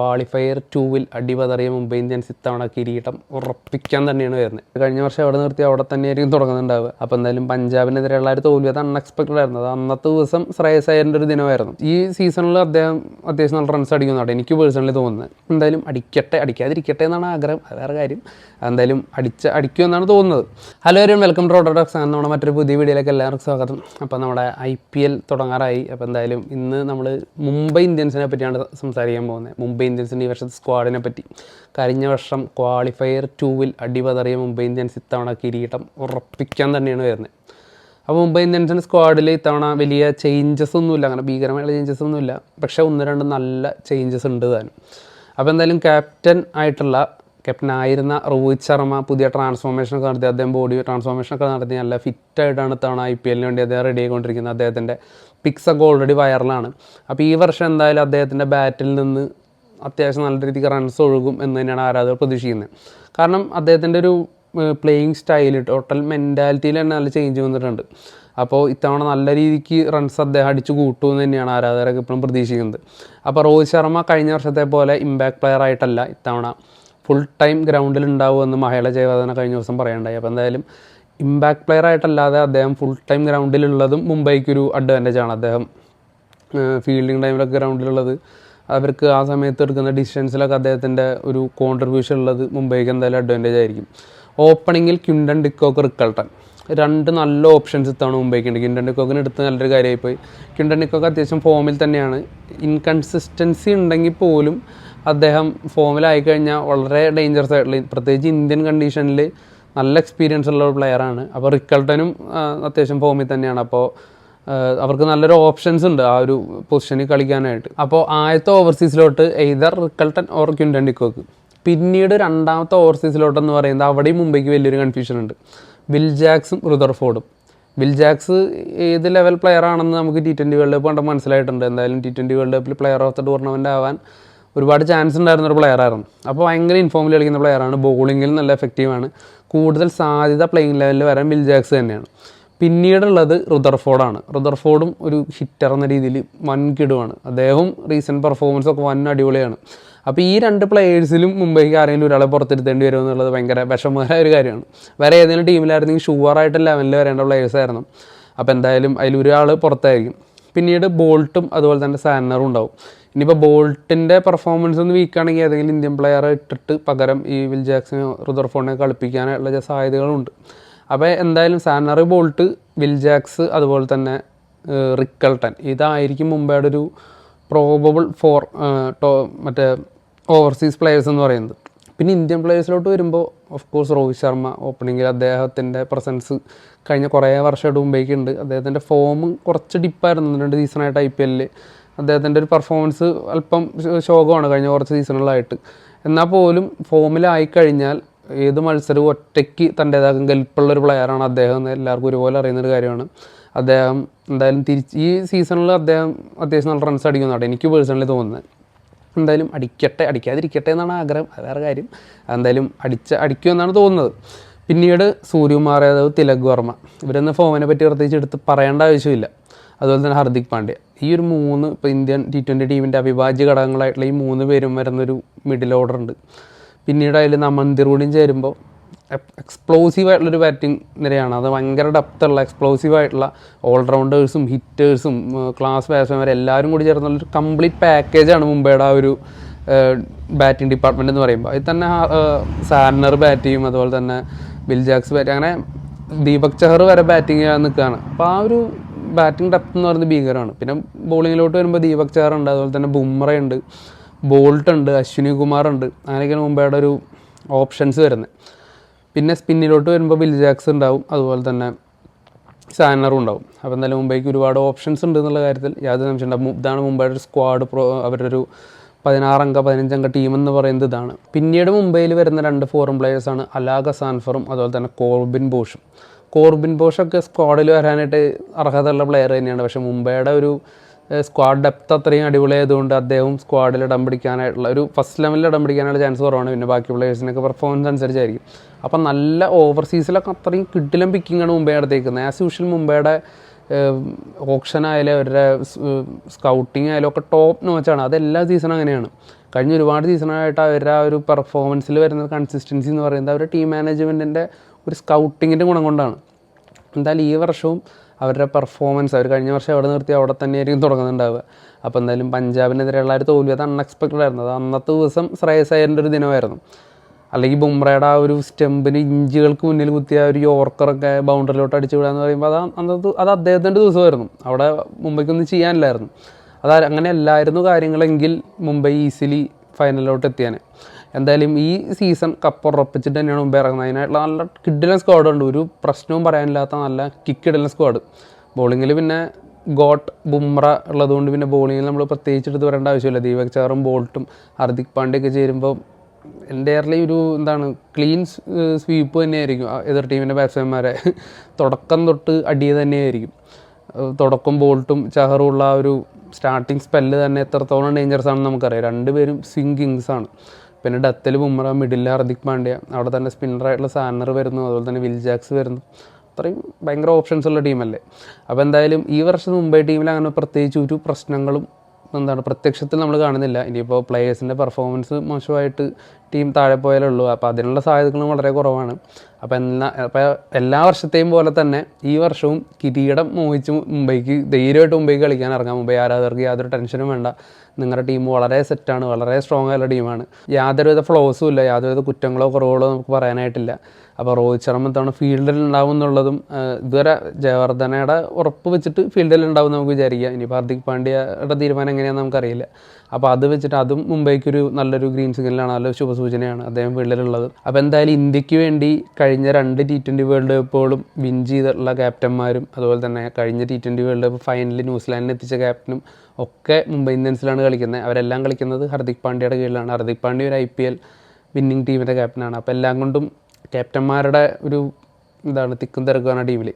Qualifier 2-ൽ അടിപതറിയ Mumbai Indians ഇത്തവണ കിരീടം ഉറപ്പിക്കാൻ തന്നെയാണ് വരുന്നത്. കഴിഞ്ഞ വർഷം അവിടെ നിർത്തി അവിടെ തന്നെയായിരിക്കും തുടങ്ങുന്നുണ്ടാവുക. അപ്പോൾ എന്തായാലും പഞ്ചാബിനെതിരെയുള്ള ഒരു തോൽവി അത് അൺഎക്സ്പെക്റ്റഡ് ആയിരുന്നു. അത് അന്നത്തെ ദിവസം ശ്രേയസ് അയ്യറിൻ്റെ ഒരു ദിനമായിരുന്നു. ഈ സീസണിൽ അദ്ദേഹം അത്യാവശ്യം നല്ല റൺസ് അടിക്കുന്നുണ്ട് എനിക്ക് പേഴ്സണലി തോന്നുന്നത്. എന്തായാലും അടിക്കാതിരിക്കട്ടെ എന്നാണ് ആഗ്രഹം, അത് വേറെ കാര്യം. എന്തായാലും അടിക്കുമെന്നാണ് തോന്നുന്നത്. Hello everyone, welcome to Autodocs. നമ്മുടെ മറ്റൊരു പുതിയ വീഡിയോയിലേക്ക് എല്ലാവർക്കും സ്വാഗതം. അപ്പോൾ നമ്മുടെ IPL തുടങ്ങാറായി. അപ്പോൾ എന്തായാലും ഇന്ന് നമ്മൾ മുംബൈ ഇന്ത്യൻസിനെ പറ്റിയാണ് സംസാരിക്കാൻ പോകുന്നത്. മുംബൈ ഇന്ത്യൻസിൻ്റെ ഈ വർഷത്തെ സ്ക്വാഡിനെ പറ്റി. കഴിഞ്ഞ വർഷം ക്വാളിഫയർ 2-ൽ അടിപതറിയ മുംബൈ ഇന്ത്യൻസ് ഇത്തവണ കിരീടം ഉറപ്പിക്കാൻ തന്നെയാണ് വരുന്നത്. അപ്പോൾ മുംബൈ ഇന്ത്യൻസിൻ്റെ സ്ക്വാഡിൽ ഇത്തവണ വലിയ ചേഞ്ചസ് ഒന്നുമില്ല, അങ്ങനെ ഭീകരമായുള്ള ചേഞ്ചസ് ഒന്നുമില്ല. പക്ഷേ ഒന്ന് രണ്ട് നല്ല ചേഞ്ചസ് ഉണ്ട് താനും. അപ്പോൾ എന്തായാലും ക്യാപ്റ്റനായിരുന്ന രോഹിത് ശർമ്മ പുതിയ ട്രാൻസ്ഫോർമേഷനൊക്കെ നടത്തി. അദ്ദേഹം ബോഡി ട്രാൻസ്ഫോർമേഷനൊക്കെ നടത്തി നല്ല ഫിറ്റായിട്ടാണ് ഇത്തവണ IPL വേണ്ടി അദ്ദേഹം റെഡി ആയിക്കൊണ്ടിരിക്കുന്നത്. അദ്ദേഹത്തിൻ്റെ പിക്സൊക്കെ ഓൾറെഡി വൈറലാണ്. അപ്പോൾ ഈ വർഷം എന്തായാലും അദ്ദേഹത്തിൻ്റെ ബാറ്റിൽ നിന്ന് അത്യാവശ്യം നല്ല രീതിക്ക് റൺസ് ഒഴുകും എന്ന് തന്നെയാണ് ആരാധകർ പ്രതീക്ഷിക്കുന്നത്. കാരണം അദ്ദേഹത്തിൻ്റെ ഒരു പ്ലേയിങ് സ്റ്റൈൽ, ടോട്ടൽ മെൻറ്റാലിറ്റിയിൽ തന്നെ നല്ല ചേഞ്ച് വന്നിട്ടുണ്ട്. അപ്പോൾ ഇത്തവണ നല്ല രീതിക്ക് റൺസ് അദ്ദേഹം അടിച്ചു കൂട്ടുമെന്ന് തന്നെയാണ് ആരാധകരൊക്കെ ഇപ്പോഴും പ്രതീക്ഷിക്കുന്നത്. അപ്പോൾ രോഹിത് ശർമ്മ കഴിഞ്ഞ വർഷത്തെ പോലെ ഇമ്പാക്ട് പ്ലെയർ ആയിട്ടല്ല ഇത്തവണ ഫുൾ ടൈം ഗ്രൗണ്ടിൽ ഉണ്ടാവുമെന്ന് മഹേള ജയവർദ്ധന കഴിഞ്ഞ ദിവസം പറയണ്ടായി. അപ്പോൾ എന്തായാലും ഇമ്പാക്ട് പ്ലെയർ ആയിട്ടല്ലാതെ അദ്ദേഹം ഫുൾ ടൈം ഗ്രൗണ്ടിലുള്ളതും മുംബൈക്കൊരു അഡ്വാൻറ്റേജാണ്. അദ്ദേഹം ഫീൽഡിങ് ടൈമിലൊക്കെ ഗ്രൗണ്ടിലുള്ളത്, അവർക്ക് ആ സമയത്ത് എടുക്കുന്ന ഡിസിഷൻസിലൊക്കെ അദ്ദേഹത്തിൻ്റെ ഒരു കോൺട്രിബ്യൂഷൻ ഉള്ളത് മുംബൈക്ക് എന്തായാലും അഡ്വാൻറ്റേജ് ആയിരിക്കും. ഓപ്പണിങ്ങിൽ ക്വിൻ്റൺ ഡിക്കോക്ക്, റിക്കൾട്ടൺ, രണ്ട് നല്ല ഓപ്ഷൻസ് ഇത്തവണ മുംബൈക്കുണ്ട്. ക്വിൻ്റൺ ഡിക്കോക്കിന് എടുത്ത് നല്ലൊരു കാര്യമായിപ്പോയി. ക്വിൻ്റൺ ഡിക്കോക്ക് അത്യാവശ്യം ഫോമിൽ തന്നെയാണ്. ഇൻകൺസിസ്റ്റൻസി ഉണ്ടെങ്കിൽ പോലും അദ്ദേഹം ഫോമിലായിക്കഴിഞ്ഞാൽ വളരെ ഡേഞ്ചറസ് ആയിട്ടുള്ള, പ്രത്യേകിച്ച് ഇന്ത്യൻ കണ്ടീഷനിൽ നല്ല എക്സ്പീരിയൻസ് ഉള്ള ഒരു പ്ലെയറാണ്. അപ്പോൾ റിക്കൾട്ടനും അത്യാവശ്യം ഫോമിൽ തന്നെയാണ്. അപ്പോൾ അവർക്ക് നല്ലൊരു ഓപ്ഷൻസ് ഉണ്ട് ആ ഒരു പൊസിഷനിൽ കളിക്കാനായിട്ട്. അപ്പോൾ ആദ്യത്തെ ഓവർസീസിലോട്ട് എയ്തർ റിക്കൾട്ടൺ ഓർ ക്വിൻ്റൺ ഡിക്കോക്ക്. പിന്നീട് രണ്ടാമത്തെ ഓവർസീസിലോട്ടെന്ന് പറയുന്നത് അവിടെയും മുംബൈക്ക് വലിയൊരു കൺഫ്യൂഷൻ ഉണ്ട്. വിൽ ജാക്സും റുദർഫോർഡും. വിൽ ജാക്സ് ഏത് ലെവൽ പ്ലെയർ ആണെന്ന് നമുക്ക് T20 വേൾഡ് കപ്പ് കണ്ട് മനസ്സിലായിട്ടുണ്ട്. എന്തായാലും T20 വേൾഡ് കപ്പിൽ പ്ലെയർ ഓഫ് ദ ടൂർണമെൻ്റ് ആവാൻ ഒരുപാട് ചാൻസ് ഉണ്ടായിരുന്നൊരു പ്ലെയറായിരുന്നു. അപ്പോൾ ഭയങ്കര ഇൻഫോമിൽ കളിക്കുന്ന പ്ലെയറാണ്. ബോളിങ്ങിൽ നല്ല എഫക്റ്റീവാണ്. കൂടുതൽ സാധ്യത പ്ലേയിങ് ലെവലിൽ വരാൻ വിൽ ജാക്സ് തന്നെയാണ്. പിന്നീടുള്ളത് റുദർഫോർഡാണ്. റുദർഫോർഡും ഒരു ഹിറ്റർ എന്ന രീതിയിൽ വൻകിടുവാണ്. അദ്ദേഹവും റീസെൻറ്റ് പെർഫോമൻസൊക്കെ വൻ അടിപൊളിയാണ്. അപ്പോൾ ഈ രണ്ട് പ്ലെയേഴ്സിലും മുംബൈക്ക് ആരെങ്കിലും ഒരാളെ പുറത്തിരുത്തേണ്ടി വരും എന്നുള്ളത് ഭയങ്കര വിഷമകരമായ ഒരു കാര്യമാണ്. വേറെ ഏതെങ്കിലും ടീമിലായിരുന്നെങ്കിൽ ഷുവറായിട്ട് ലെവലിൽ വരേണ്ട പ്ലെയേഴ്സായിരുന്നു. അപ്പോൾ എന്തായാലും അതിലൊരാൾ പുറത്തായിരിക്കും. പിന്നീട് ബോൾട്ടും അതുപോലെ തന്നെ സാന്നറും ഉണ്ടാവും. ഇനിയിപ്പോൾ ബോൾട്ടിൻ്റെ പെർഫോമൻസ് ഒന്ന് വീക്കാണെങ്കിൽ ഏതെങ്കിലും ഇന്ത്യൻ പ്ലെയറെ ഇട്ടിട്ട് പകരം ഈ വിൽ ജാക്സിനെ റുദർഫോർഡിനെ കളിപ്പിക്കാനുള്ള സാധ്യതകളുണ്ട്. അപ്പോൾ എന്തായാലും സാന്നർ, ബോൾട്ട്, വിൽ ജാക്സ്, അതുപോലെ തന്നെ റിക്കൾട്ടൺ, ഇതായിരിക്കും മുംബൈയുടെ ഒരു പ്രോബബിൾ മറ്റേ ഓവർസീസ് പ്ലെയേഴ്സ് എന്ന് പറയുന്നത്. പിന്നെ ഇന്ത്യൻ പ്ലെയേഴ്സിലോട്ട് വരുമ്പോൾ ഓഫ് കോഴ്സ് രോഹിത് ശർമ്മ ഓപ്പണിങ്ങിൽ അദ്ദേഹത്തിൻ്റെ പ്രസൻസ് കഴിഞ്ഞ കുറേ വർഷമായിട്ട് മുംബൈക്ക് ഉണ്ട്. അദ്ദേഹത്തിൻ്റെ ഫോം കുറച്ച് ഡിപ്പായിരുന്നു 2 സീസണായിട്ട് IPL. അദ്ദേഹത്തിൻ്റെ ഒരു പെർഫോമൻസ് അല്പം ശോകമാണ് കഴിഞ്ഞ കുറച്ച് സീസണുകളായിട്ട്. എന്നാൽ പോലും ഫോമിലായിക്കഴിഞ്ഞാൽ ഏത് മത്സരവും ഒറ്റയ്ക്ക് തൻ്റേതാകും കെൽപ്പുള്ളൊരു പ്ലെയറാണ് അദ്ദേഹം എന്ന് എല്ലാവർക്കും ഒരുപോലെ അറിയുന്നൊരു കാര്യമാണ്. അദ്ദേഹം എന്തായാലും ഈ സീസണിൽ അദ്ദേഹം അത്യാവശ്യം നല്ല റൺസ് അടിക്കുന്നുണ്ട് എനിക്ക് പേഴ്സണലി തോന്നുന്നത്. എന്തായാലും അടിക്കാതിരിക്കട്ടെ എന്നാണ് ആഗ്രഹം, അത് വേറെ കാര്യം. എന്തായാലും അടിക്കുമെന്നാണ് തോന്നുന്നത്. പിന്നീട് സൂര്യകുമാർ യാദവ്, തിലക് വർമ്മ, ഇവരൊന്നും ഫോമിനെ പറ്റി പ്രത്യേകിച്ച് എടുത്ത് പറയേണ്ട ആവശ്യമില്ല. അതുപോലെ തന്നെ ഹർദിക് പാണ്ഡ്യ. ഈ ഒരു 3 ഇപ്പോൾ ഇന്ത്യൻ T20 ടീമിൻ്റെ അവിഭാജ്യ ഘടകങ്ങളായിട്ടുള്ള ഈ 3 പേരും വരുന്നൊരു മിഡിൽ ഓർഡർ ഉണ്ട്. പിന്നീട് അതിൽ നമന്തിർ കൂടിയും ചേരുമ്പോൾ എക്സ്പ്ലോസീവായിട്ടുള്ളൊരു ബാറ്റിംഗ് നിരയാണ്. അത് ഭയങ്കര ഡെപ്തുള്ള എക്സ്പ്ലോസീവായിട്ടുള്ള ഓൾറൗണ്ടേഴ്സും ഹിറ്റേഴ്സും ക്ലാസ് ബാറ്റ്സ്മാൻമാരും എല്ലാവരും കൂടി ചേർന്നുള്ളൊരു കംപ്ലീറ്റ് പാക്കേജാണ് മുംബൈയുടെ ആ ഒരു ബാറ്റിംഗ് ഡിപ്പാർട്ട്മെൻറ്റ് എന്ന് പറയുമ്പോൾ. അതിൽ തന്നെ സാന്നർ ബാറ്റ് ചെയ്യും, അതുപോലെ തന്നെ വിൽ ജാക്സ് ബാറ്റ്, അങ്ങനെ ദീപക് ചഹർ വരെ ബാറ്റിംഗ് ചെയ്യാൻ നിൽക്കുകയാണ്. അപ്പോൾ ആ ഒരു ബാറ്റിംഗ് ഡെപ്ത് എന്ന് പറയുന്നത് ഭീകരമാണ്. പിന്നെ ബോളിങ്ങിലോട്ട് വരുമ്പോൾ ദീപക് ചഹർ ഉണ്ട്, അതുപോലെ തന്നെ ബുംറ ഉണ്ട്, ബോൾട്ട് ഉണ്ട്, അശ്വിനി കുമാർ ഉണ്ട്. അങ്ങനെയൊക്കെയാണ് മുംബൈയുടെ ഒരു ഓപ്ഷൻസ് വരുന്നത്. പിന്നെ സ്പിന്നിലോട്ട് വരുമ്പോൾ വിൽ ജാക്സ് ഉണ്ടാവും, അതുപോലെ തന്നെ സാന്നറും ഉണ്ടാവും. അപ്പോൾ എന്തായാലും മുംബൈക്ക് ഒരുപാട് ഓപ്ഷൻസ് ഉണ്ട് എന്നുള്ള കാര്യത്തിൽ യാതൊരു സംശയം ഉണ്ടാവും. ഇതാണ് മുംബൈയുടെ ഒരു സ്ക്വാഡ്, അവരുടെ ഒരു 16 അംഗ 15 അംഗ ടീം എന്ന് പറയുന്നത് ഇതാണ്. പിന്നീട് മുംബൈയിൽ വരുന്ന 2 ഫോറിൻ പ്ലെയേഴ്സാണ് അലാഖ സാൻഫറും അതുപോലെ തന്നെ കോർബിൻ ബോഷും. കോർബിൻ ബോഷൊക്കെ സ്ക്വാഡിൽ വരാനായിട്ട് അർഹതയുള്ള പ്ലെയർ തന്നെയാണ്. പക്ഷേ മുംബൈയുടെ ഒരു സ്ക്വാഡ് ഡെപ്ത് അത്രയും അടിപൊളിയായതുകൊണ്ട് അദ്ദേഹം സ്ക്വാഡിൽ ഇടം പിടിക്കാനായിട്ടുള്ള ഒരു ഫസ്റ്റ് ലെവലിൽ ഇടം പിടിക്കാനുള്ള ചാൻസ് കുറവാണ്. പിന്നെ ബാക്കി പ്ലെയേഴ്സിനൊക്കെ പെർഫോമൻസ് അനുസരിച്ചായിരിക്കും. അപ്പം നല്ല ഓവർസീസിലൊക്കെ അത്രയും കിടിലം പിക്കിങ്ങാണ് മുംബൈ എടുത്തേക്കുന്നത്. ആസ് യൂഷ്വൽ മുംബൈയുടെ ഓപ്ഷൻ ആയാലും അവരുടെ സ്കൗട്ടിങ് ആയാലും ഒക്കെ ടോപ്പ് നോച്ചാണ്. അതെല്ലാ സീസണും അങ്ങനെയാണ്. കഴിഞ്ഞ ഒരുപാട് സീസണായിട്ട് അവരുടെ ആ ഒരു പെർഫോമൻസിൽ വരുന്ന കൺസിസ്റ്റൻസി എന്ന് പറയുന്നത് അവരുടെ ടീം മാനേജ്മെൻറ്റിൻ്റെ ഒരു സ്കൗട്ടിങ്ങിൻ്റെ ഗുണം കൊണ്ടാണ്. എന്തായാലും ഈ വർഷവും അവരുടെ പെർഫോമൻസ് അവർ കഴിഞ്ഞ വർഷം എവിടെ നിർത്തി അവിടെ തന്നെയായിരിക്കും തുടങ്ങുന്നുണ്ടാവുക. അപ്പോൾ എന്തായാലും പഞ്ചാബിനെതിരെയുള്ള ഒരു തോൽവി അത് അൺഎക്സ്പെക്റ്റഡ് ആയിരുന്നു. അത് അന്നത്തെ ദിവസം ശ്രേയസ് അയ്യറിൻ്റെ ഒരു ദിനമായിരുന്നു. അല്ലെങ്കിൽ ബുംറയുടെ ആ ഒരു സ്റ്റെമ്പിന് ഇഞ്ചുകൾക്ക് മുന്നിൽ കുത്തിയ ഒരു യോർക്കറൊക്കെ ബൗണ്ടറിയിലോട്ട് അടിച്ചു വിടാന്ന് പറയുമ്പോൾ അത് അദ്ദേഹത്തിൻ്റെ ദിവസമായിരുന്നു. അവിടെ മുംബൈക്കൊന്നും ചെയ്യാനില്ലായിരുന്നു. അങ്ങനെ അല്ലായിരുന്നു കാര്യങ്ങളെങ്കിൽ മുംബൈ ഈസിലി ഫൈനലിലോട്ട് എത്തിയാൽ. എന്തായാലും ഈ സീസൺ കപ്പ് ഉറപ്പിച്ചിട്ട് തന്നെയാണ് മുംബൈ ഇറങ്ങുന്നത്. അതിനായിട്ടുള്ള നല്ല കിഡിലൻ സ്ക്വാഡുണ്ട്, ഒരു പ്രശ്നവും പറയാനില്ലാത്ത നല്ല കിഡിലൻ സ്ക്വാഡ്. ബോളിങ്ങിൽ പിന്നെ ബുംറ ഉള്ളതുകൊണ്ട് പിന്നെ ബോളിങ്ങിൽ നമ്മൾ പ്രത്യേകിച്ച് എടുത്ത് വരേണ്ട ആവശ്യമില്ല. ദീപക് ചാറും ബോൾട്ടും ഹർദിക് പാണ്ഡ്യയൊക്കെ ചേരുമ്പോൾ എൻ്റയർലി ഒരു ക്ലീൻ സ്വീപ്പ് തന്നെയായിരിക്കും എതിർ ടീമിൻ്റെ ബാറ്റ്സ്മാൻമാരെ. തുടക്കം തൊട്ട് അടിയ തന്നെയായിരിക്കും. തുടക്കം ബോൾട്ടും ചഹറും ഉള്ള ആ ഒരു സ്റ്റാർട്ടിങ് സ്പെല്ല് തന്നെ എത്രത്തോളം ഡേഞ്ചറസ് ആണെന്ന് നമുക്കറിയാം. രണ്ടുപേരും സ്വിംഗ് കിങ്സാണ്. പിന്നെ ഡത്തിൽ ബുംറ, മിഡിൽ ഹർദിക് പാണ്ഡ്യ, അവിടെ തന്നെ സ്പിന്നറായിട്ടുള്ള സാനർ വരുന്നു, അതുപോലെ തന്നെ വിൽ ജാക്സ് വരുന്നു. അത്രയും ഭയങ്കര ഓപ്ഷൻസ് ഉള്ള ടീമല്ലേ. അപ്പോൾ എന്തായാലും ഈ വർഷം മുംബൈ ടീമിൽ അങ്ങനെ പ്രത്യേകിച്ച് ഒരു പ്രശ്നങ്ങളും പ്രത്യക്ഷത്തിൽ നമ്മൾ കാണുന്നില്ല. ഇനിയിപ്പോൾ പ്ലേയേഴ്സിൻ്റെ പെർഫോമൻസ് മോശമായിട്ട് ടീം താഴെ പോയാലുള്ളൂ. അപ്പോൾ അതിനുള്ള സാധ്യതകളും വളരെ കുറവാണ്. അപ്പോൾ എല്ലാ വർഷത്തെയും പോലെ തന്നെ ഈ വർഷവും കിരീടം മോഹിച്ച് ധൈര്യമായിട്ട് മുംബൈക്ക് കളിക്കാൻ ഇറങ്ങാം. മുംബൈ ആരാധകർക്ക് യാതൊരു ടെൻഷനും വേണ്ട. നിങ്ങളുടെ ടീം വളരെ സെറ്റാണ്, വളരെ സ്ട്രോങ് ആയുള്ള ടീമാണ്. യാതൊരുവിധ ഫ്ലോസും ഇല്ല, യാതൊരുവിധ കുറ്റങ്ങളോ കുറവുകളോ നമുക്ക് പറയാനായിട്ടില്ല. അപ്പോൾ രോഹിത് ശർമ്മ തവണ ഫീൽഡിൽ ഉണ്ടാവും എന്നുള്ളതും ഇതുവരെ ജയവർദ്ധനയുടെ ഉറപ്പ് വെച്ചിട്ട് ഫീൽഡിൽ ഉണ്ടാവും നമുക്ക് വിചാരിക്കാം. ഇനിയിപ്പോൾ ഹർദിക് പാണ്ഡ്യയുടെ തീരുമാനം എങ്ങനെയാണെന്ന് നമുക്കറിയില്ല. അപ്പോൾ അത് വെച്ചിട്ട് അതും മുംബൈക്കൊരു നല്ലൊരു ഗ്രീൻ സിഗ്നലാണ്, നല്ലൊരു ശുഭസൂചനയാണ് അദ്ദേഹം ഫീൽഡിലുള്ളത്. അപ്പോൾ എന്തായാലും ഇന്ത്യക്ക് വേണ്ടി കഴിഞ്ഞ 2 T20 വേൾഡ് കപ്പുകളും വിൻ ചെയ്തിട്ടുള്ള ക്യാപ്റ്റന്മാരും അതുപോലെ തന്നെ കഴിഞ്ഞ T20 വേൾഡ് കപ്പ് ഫൈനലിൽ ന്യൂസിലാൻഡിന് എത്തിച്ച ക്യാപ്റ്റനും ഒക്കെ മുംബൈ ഇന്ത്യൻസിലാണ് കളിക്കുന്നത്. അവരെല്ലാം കളിക്കുന്നത് ഹർദിക് പാണ്ഡ്യയുടെ കീഴിലാണ്. ഹർദിക് പാണ്ഡ്യ ഒരു IPL വിന്നിങ് ടീമിൻ്റെ ക്യാപ്റ്റനാണ്. അപ്പോൾ എല്ലാം കൊണ്ടും ക്യാപ്റ്റന്മാരുടെ ഒരു തിക്കും തിരക്കുമാണ് ടീമിൽ.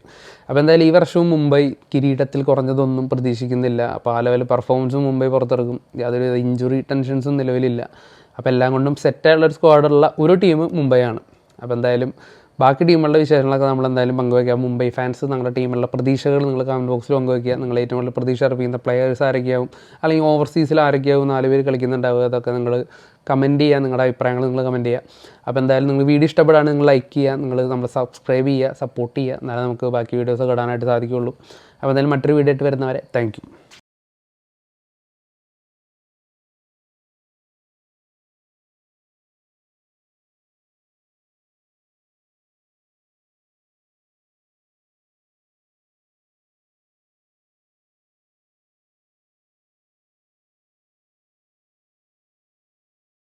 അപ്പോൾ എന്തായാലും ഈ വർഷവും മുംബൈ കിരീടത്തിൽ കുറഞ്ഞതൊന്നും പ്രതീക്ഷിക്കുന്നില്ല. അപ്പോൾ ആ ലെവൽ പെർഫോമൻസും മുംബൈ പുറത്തിറക്കും. യാതൊരു ഇഞ്ചുറി ടെൻഷൻസും നിലവിലില്ല. അപ്പോൾ എല്ലാം കൊണ്ടും സെറ്റായുള്ളൊരു സ്ക്വാഡുള്ള ഒരു ടീം മുംബൈ ആണ്. അപ്പോൾ എന്തായാലും ബാക്കി ടീമുകളുടെ വിശേഷങ്ങളൊക്കെ നമ്മൾ എന്തായാലും പങ്കുവയ്ക്കാം. മുംബൈ ഫാൻസ് നിങ്ങളുടെ ടീമുള്ള പ്രതീക്ഷകൾ നിങ്ങൾ കമൻറ്റ് ബോക്സിൽ പങ്കുവയ്ക്കുക. നിങ്ങൾ ഏറ്റവും കൂടുതൽ പ്രതീക്ഷ അർപ്പിക്കുന്ന പ്ലെയേഴ്സ് ആരൊക്കെയാവും, അല്ലെങ്കിൽ ഓവർസീസിൽ ആരൊക്കെയാവും 4 പേര് കളിക്കുന്നുണ്ടാവുക, അതൊക്കെ നിങ്ങൾ കമൻറ്റ് ചെയ്യുക. നിങ്ങളുടെ അഭിപ്രായങ്ങൾ നിങ്ങൾ കമൻറ്റ് ചെയ്യുക. അപ്പോൾ എന്തായാലും നിങ്ങൾ വീഡിയോ ഇഷ്ടപ്പെടാണ് നിങ്ങൾ ലൈക്ക് ചെയ്യുക, നിങ്ങൾ നമ്മൾ സബ്സ്ക്രൈബ് ചെയ്യുക, സപ്പോർട്ട് ചെയ്യുക. എന്നാലേ നമുക്ക് ബാക്കി വീഡിയോസ് ഇടാനായിട്ട് സാധിക്കുകയുള്ളൂ. അപ്പോൾ എന്തായാലും മറ്റൊരു വീഡിയോ ആയിട്ട് വരുന്നവരെ താങ്ക് യു.